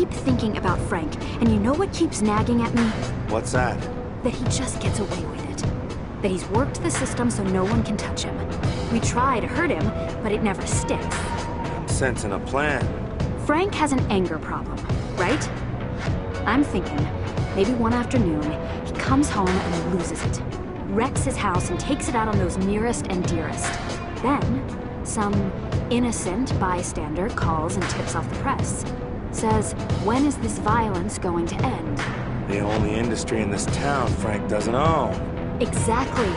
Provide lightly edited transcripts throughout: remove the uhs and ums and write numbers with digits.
keep thinking about Frank, and you know what keeps nagging at me? What's that? That he just gets away with it. That he's worked the system so no one can touch him. We try to hurt him, but it never sticks. I'm sensing a plan. Frank has an anger problem, right? I'm thinking, maybe one afternoon, he comes home and loses it. Wrecks his house and takes it out on those nearest and dearest. Then, some innocent bystander calls and tips off the press. Says, when is this violence going to end? The only industry in this town Frank doesn't own. Exactly.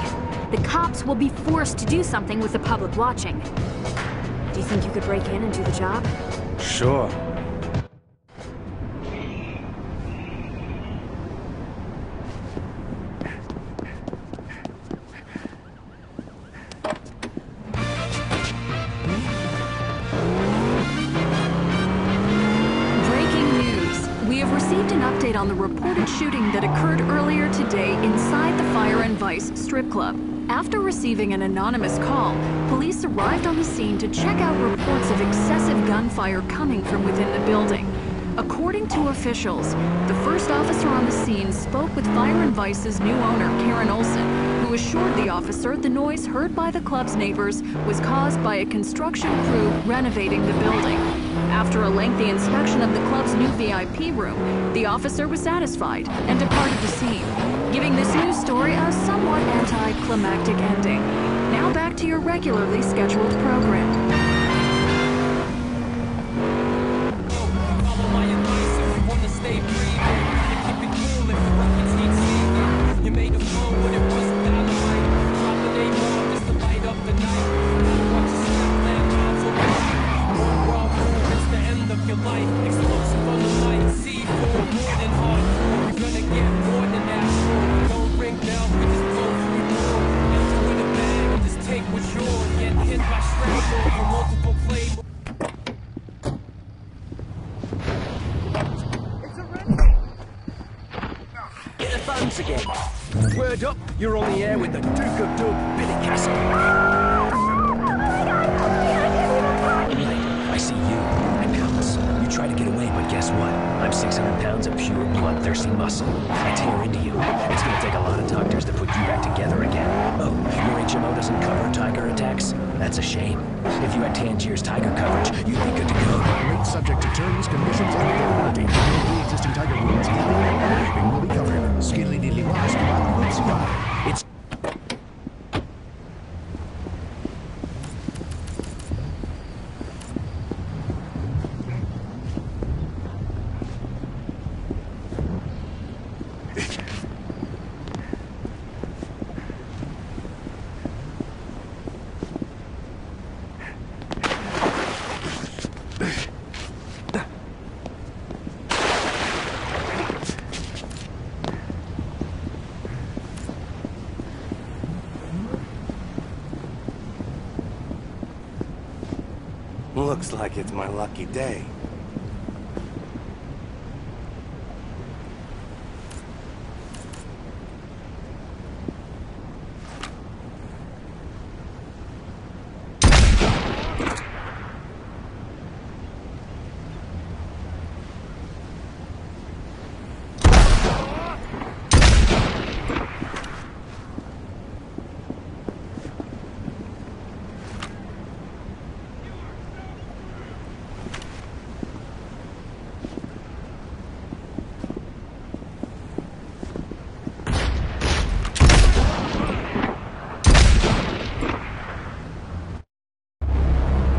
The cops will be forced to do something with the public watching. Do you think you could break in and do the job? Sure. On the reported shooting that occurred earlier today inside the Fire and Vice strip club. After receiving an anonymous call, police arrived on the scene to check out reports of excessive gunfire coming from within the building. According to officials, the first officer on the scene spoke with Fire and Vice's new owner, Karen Olson, who assured the officer the noise heard by the club's neighbors was caused by a construction crew renovating the building. After a lengthy inspection of the club's new VIP room, the officer was satisfied and departed the scene, giving this news story a somewhat anticlimactic ending. Now back to your regularly scheduled program. Again. Word up, you're on the air with the Duke of Dub, Billy Castle. I see you. I pounce. You try to get away, but guess what? I'm 600 pounds of pure bloodthirsty muscle. I tear into you. It's gonna take a lot of doctors to put you back together again. Oh, your HMO doesn't cover tiger attacks? That's a shame. If you had Tangier's tiger coverage, you'd be good to go. Rate subject to terms, conditions, and availability. No existing tiger wounds, healing, or raping will be covered. Skiddly diddly wise, it's Looks like it's my lucky day.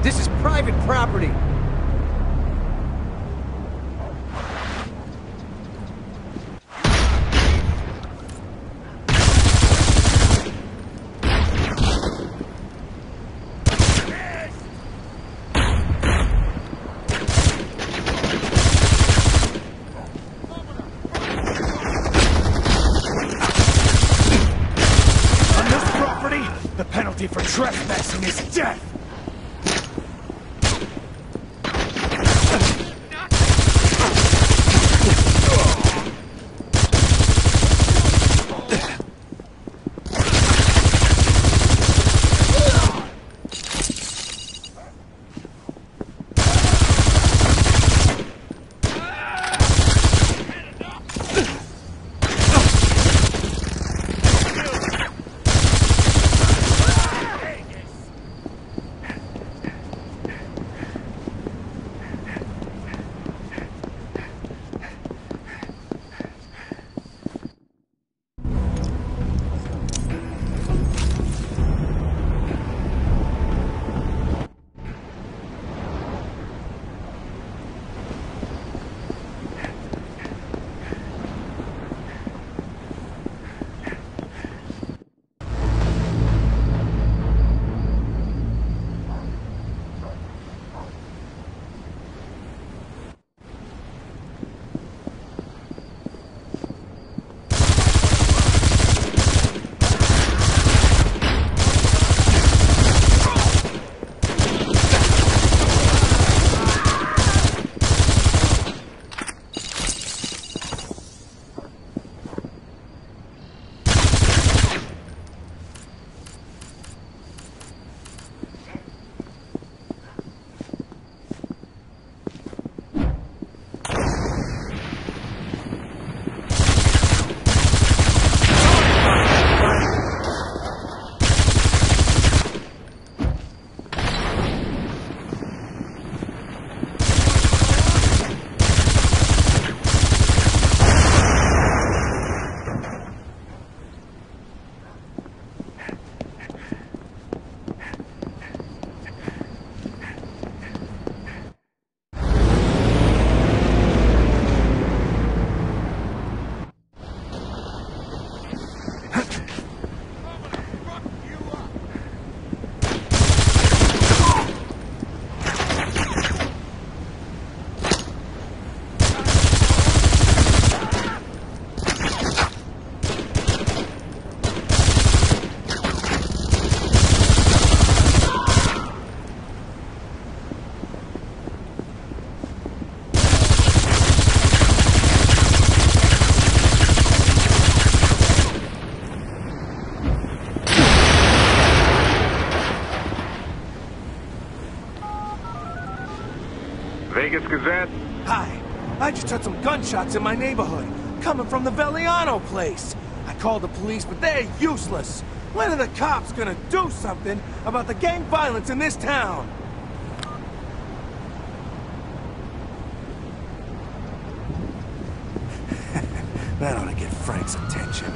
This is private property. on this property, the penalty for trespassing is death. Vegas Gazette? Hi. I just heard some gunshots in my neighborhood, coming from the Veliano place. I called the police, but they're useless. When are the cops gonna do something about the gang violence in this town? That ought to get Frank's attention.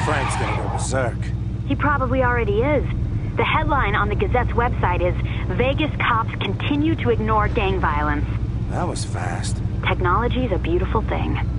Frank's gonna go berserk. He probably already is. The headline on the Gazette's website is, Vegas cops continue to ignore gang violence. That was fast. Technology's a beautiful thing.